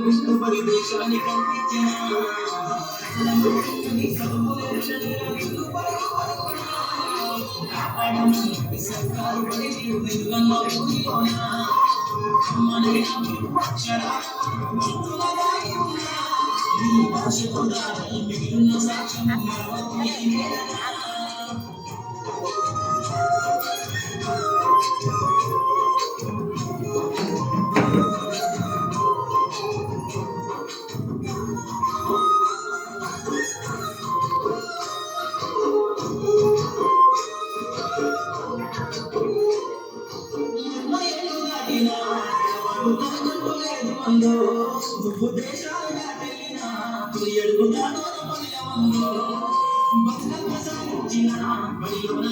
కష్టపడి దేశాన్ని కల్పించిన సర్కారు పడి మిగిలిన సాక్ష్యం నువ్వు దేశాలు దాటెళ్ళినా ఎడుగుతానో మందో బతుకమ్మ సాగించిన బడిలోన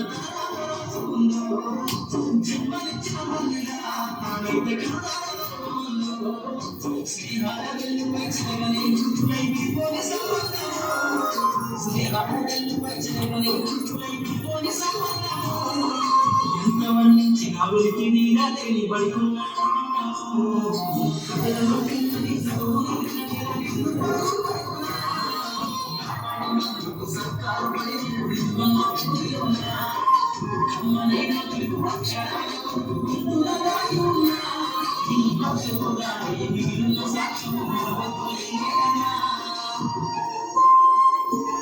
రాసుకుందో జన్మనిచ్చిన మల్లిగా తానైతే కనదాలో స్నేహాల వెల్లుపై చేయమని లైగిపోని సంబంధం స్నేహాల వెల్లుపై చేయమని లైగిపోని సంబంధం ఎంత వర్ణించిన ఉలికి నీరా లేని బడికున్నాడు సాక్షి